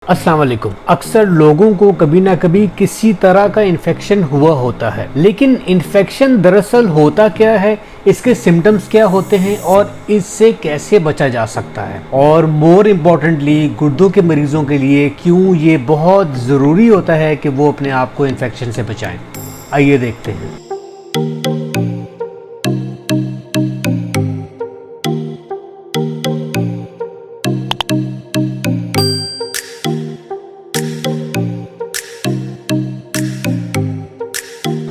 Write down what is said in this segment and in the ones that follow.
अस्सलाम वालेकुम। अक्सर लोगों को कभी ना कभी किसी तरह का इन्फेक्शन हुआ होता है, लेकिन इन्फेक्शन दरअसल होता क्या है, इसके सिम्टम्स क्या होते हैं और इससे कैसे बचा जा सकता है, और मोर इम्पोर्टेंटली गुर्दों के मरीजों के लिए क्यों ये बहुत ज़रूरी होता है कि वो अपने आप को इन्फेक्शन से बचाएं। आइए देखते हैं।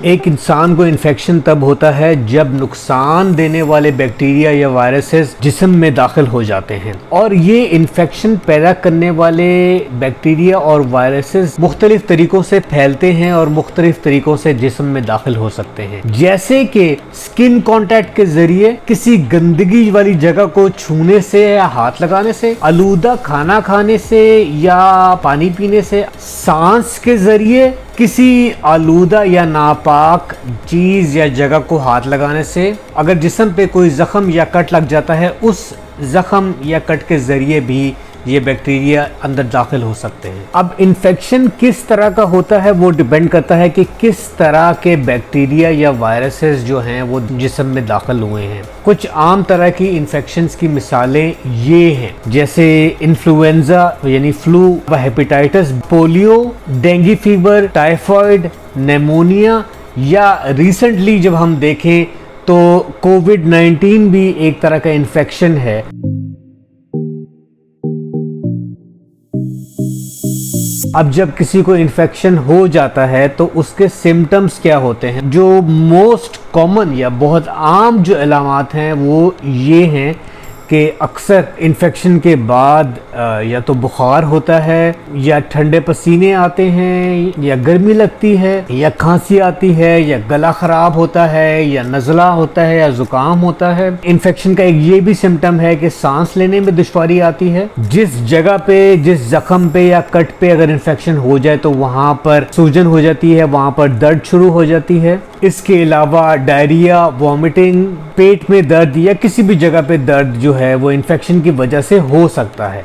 एक इंसान को इन्फेक्शन तब होता है जब नुकसान देने वाले बैक्टीरिया या वायरसेस जिस्म में दाखिल हो जाते हैं, और ये इन्फेक्शन पैदा करने वाले बैक्टीरिया और वायरसेस मुख्तलिफ तरीकों से फैलते हैं और मुख्तलिफ तरीकों से जिस्म में दाखिल हो सकते हैं, जैसे कि स्किन कांटेक्ट के जरिए, किसी गंदगी वाली जगह को छूने से या हाथ लगाने से, आलूदा खाना खाने से या पानी पीने से, सांस के जरिए, किसी आलूदा या नापाक चीज़ या जगह को हाथ लगाने से, अगर जिस्म पे कोई ज़ख़म या कट लग जाता है उस ज़ख़म या कट के ज़रिए भी ये बैक्टीरिया अंदर दाखिल हो सकते हैं। अब इन्फेक्शन किस तरह का होता है वो डिपेंड करता है कि किस तरह के बैक्टीरिया या वायरसेस जो हैं वो जिस्म में दाखिल हुए हैं। कुछ आम तरह की इन्फेक्शंस की मिसालें ये हैं, जैसे इन्फ्लुएंजा यानी flu, hepatitis, polio, dengue fever, typhoid, pneumonia, या रिसेंटली जब हम देखें तो कोविड-19 भी एक तरह का इन्फेक्शन है। अब जब किसी को इन्फेक्शन हो जाता है तो उसके सिम्टम्स क्या होते हैं? जो मोस्ट कॉमन या बहुत आम जो अलामात हैं वो ये हैं कि अक्सर इन्फेक्शन के बाद या तो बुखार होता है, या ठंडे पसीने आते हैं, या गर्मी लगती है, या खांसी आती है, या गला ख़राब होता है, या नज़ला होता है, या ज़ुकाम होता है। इन्फेक्शन का एक ये भी सिम्टम है कि सांस लेने में दुश्वारी आती है। जिस जगह पे, जिस ज़ख़म पे या कट पे अगर इन्फेक्शन हो जाए तो वहाँ पर सूजन हो जाती है, वहाँ पर दर्द शुरू हो जाती है। इसके अलावा डायरिया, वॉमिटिंग, पेट में दर्द या किसी भी जगह पे दर्द जो है वो इन्फेक्शन की वजह से हो सकता है।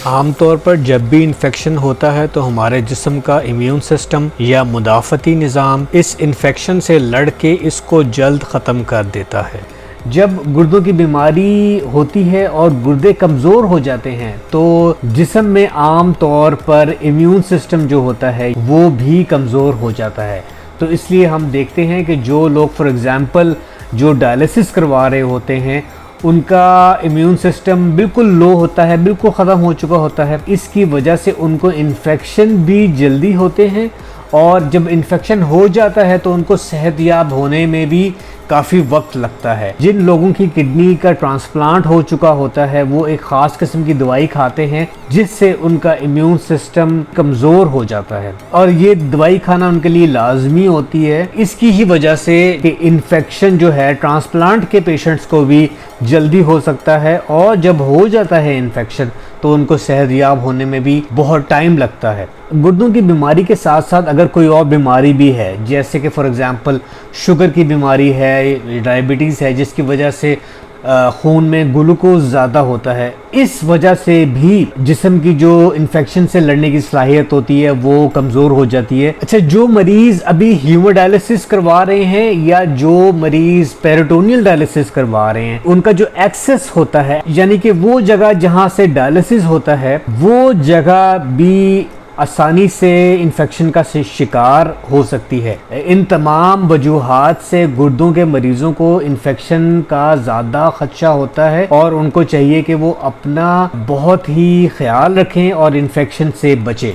आमतौर पर जब भी इन्फेक्शन होता है तो हमारे जिस्म का इम्यून सिस्टम या मुदाफ़ती निज़ाम इस इन्फेक्शन से लड़ के इसको जल्द ख़त्म कर देता है। जब गुर्दों की बीमारी होती है और गुर्दे कमज़ोर हो जाते हैं तो जिस्म में आम तौर पर इम्यून सिस्टम जो होता है वो भी कमज़ोर हो जाता है। तो इसलिए हम देखते हैं कि जो लोग फॉर एग्ज़ाम्पल जो डायलिसिस करवा रहे होते हैं उनका इम्यून सिस्टम बिल्कुल लो होता है, बिल्कुल ख़त्म हो चुका होता है। इसकी वजह से उनको इन्फेक्शन भी जल्दी होते हैं, और जब इन्फेक्शन हो जाता है तो उनको सेहतयाब होने में भी काफ़ी वक्त लगता है। जिन लोगों की किडनी का ट्रांसप्लांट हो चुका होता है वो एक ख़ास किस्म की दवाई खाते हैं जिससे उनका इम्यून सिस्टम कमज़ोर हो जाता है, और ये दवाई खाना उनके लिए लाजमी होती है। इसकी ही वजह से कि इन्फेक्शन जो है ट्रांसप्लांट के पेशेंट्स को भी जल्दी हो सकता है, और जब हो जाता है इन्फेक्शन तो उनको सेहतयाब होने में भी बहुत टाइम लगता है। गुर्दों की बीमारी के साथ साथ अगर कोई और बीमारी भी है, जैसे कि फॉर एग्ज़ाम्पल शुगर की बीमारी है, डायबिटीज़ है, जिसकी वजह से खून में ग्लूकोज ज़्यादा होता है, इस वजह से भी जिस्म की जो इन्फेक्शन से लड़ने की सलाहियत होती है वो कमज़ोर हो जाती है। अच्छा, जो मरीज़ अभी हीमोडायलिसिस करवा रहे हैं या जो मरीज़ पेरिटोनियल डायलिसिस करवा रहे हैं, उनका जो एक्सेस होता है, यानी कि वो जगह जहाँ से डायलिसिस होता है वो जगह भी आसानी से इन्फेक्शन का शिकार हो सकती है। इन तमाम वजूहात से गुर्दों के मरीजों को इन्फेक्शन का ज़्यादा खदशा होता है, और उनको चाहिए कि वो अपना बहुत ही ख्याल रखें और इन्फेक्शन से बचें।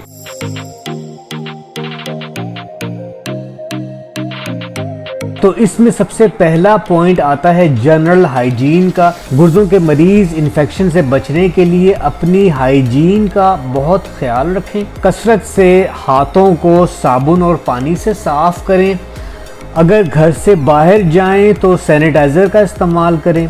तो इसमें सबसे पहला पॉइंट आता है जनरल हाइजीन का। गुर्दों के मरीज इन्फेक्शन से बचने के लिए अपनी हाइजीन का बहुत ख्याल रखें। कसरत से हाथों को साबुन और पानी से साफ करें। अगर घर से बाहर जाएं तो सैनिटाइज़र का इस्तेमाल करें।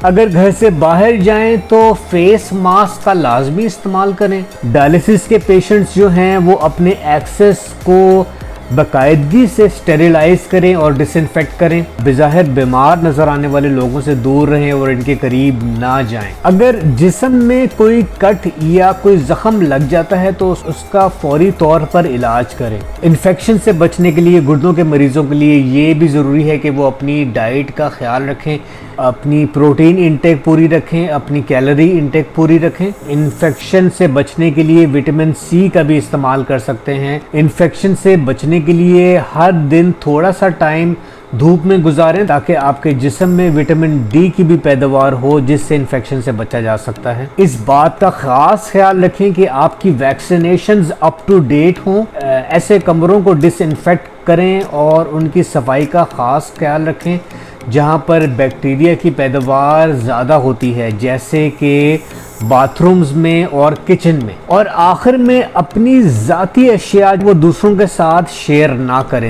अगर घर से बाहर जाएं तो फेस मास्क का लाजमी इस्तेमाल करें। डायलिसिस के पेशेंट्स जो हैं वो अपने एक्सेस को बाकायदगी से स्टेरिलाइज करें और डिसइंफेक्ट करें। बेज़ाहिर बीमार नज़र आने वाले लोगों से दूर रहें और इनके करीब ना जाएं। अगर जिस्म में कोई कट या कोई ज़ख़म लग जाता है तो उसका फौरी तौर पर इलाज करें। इन्फेक्शन से बचने के लिए गुर्दों के मरीज़ों के लिए ये भी ज़रूरी है कि वो अपनी डाइट का ख्याल रखें, अपनी प्रोटीन इंटेक पूरी रखें, अपनी कैलोरी इंटेक पूरी रखें। इन्फेक्शन से बचने के लिए विटामिन सी का भी इस्तेमाल कर सकते हैं। इन्फेक्शन से बचने के लिए हर दिन थोड़ा सा टाइम धूप में गुजारें ताकि आपके जिस्म में विटामिन डी की भी पैदावार हो, जिससे इन्फेक्शन से बचा जा सकता है। इस बात का ख़ास ख्याल रखें कि आपकी वैक्सीनेशंस अप टू डेट हों। ऐसे कमरों को डिसइंफेक्ट करें और उनकी सफाई का ख़ास ख्याल रखें जहां पर बैक्टीरिया की पैदावार ज़्यादा होती है, जैसे कि बाथरूम्स में और किचन में। और आखिर में अपनी ज़ाती अशिया वो दूसरों के साथ शेयर ना करें।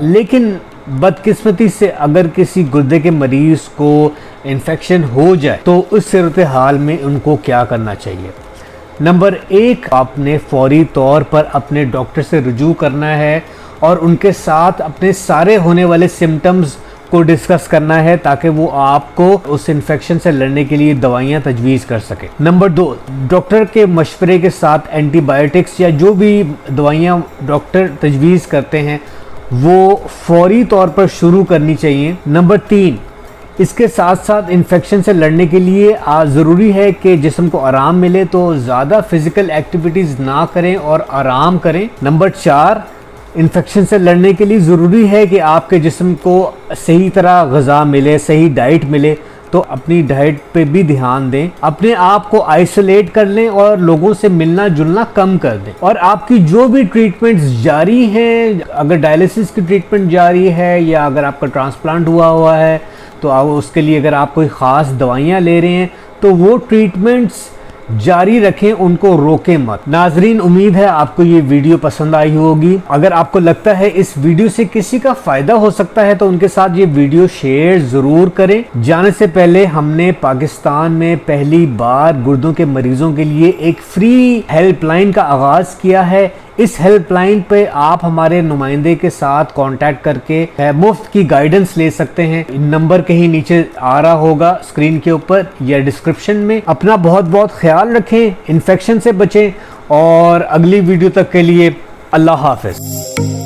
लेकिन बदकिस्मती से अगर किसी गुर्दे के मरीज़ को इन्फेक्शन हो जाए तो उस सूरत हाल में उनको क्या करना चाहिए? नंबर 1, आपने फौरी तौर पर अपने डॉक्टर से रुजू करना है और उनके साथ अपने सारे होने वाले सिम्टम्स को डिस्कस करना है ताकि वो आपको उस इन्फेक्शन से लड़ने के लिए दवाइयाँ तजवीज़ कर सके। नंबर 2, डॉक्टर के मशवरे के साथ एंटीबायोटिक्स या जो भी दवाइयाँ डॉक्टर तजवीज़ करते हैं वो फौरी तौर पर शुरू करनी चाहिए। नंबर 3, इसके साथ साथ इन्फेक्शन से लड़ने के लिए ज़रूरी है कि जिस्म को आराम मिले, तो ज़्यादा फिज़िकल एक्टिविटीज़ ना करें और आराम करें। नंबर 4, इन्फेक्शन से लड़ने के लिए ज़रूरी है कि आपके जिस्म को सही तरह ग़िज़ा मिले, सही डाइट मिले, तो अपनी डाइट पे भी ध्यान दें। अपने आप को आइसोलेट कर लें और लोगों से मिलना जुलना कम कर दें। और आपकी जो भी ट्रीटमेंट्स जारी हैं, अगर डायलिसिस की ट्रीटमेंट जारी है या अगर आपका ट्रांसप्लांट हुआ है तो आप उसके लिए अगर आप कोई ख़ास दवाइयाँ ले रहे हैं तो वो ट्रीटमेंट्स जारी रखें, उनको रोकें मत। नाजरीन, उम्मीद है आपको ये वीडियो पसंद आई होगी। अगर आपको लगता है इस वीडियो से किसी का फ़ायदा हो सकता है तो उनके साथ ये वीडियो शेयर ज़रूर करें। जाने से पहले हमने पाकिस्तान में पहली बार गुर्दों के मरीज़ों के लिए एक फ्री हेल्पलाइन का आगाज़ किया है। इस हेल्पलाइन पे आप हमारे नुमाइंदे के साथ कांटेक्ट करके मुफ्त की गाइडेंस ले सकते हैं। नंबर कहीं नीचे आ रहा होगा स्क्रीन के ऊपर या डिस्क्रिप्शन में। अपना बहुत बहुत ख्याल रखें, इन्फेक्शन से बचें और अगली वीडियो तक के लिए अल्लाह हाफ़िज़।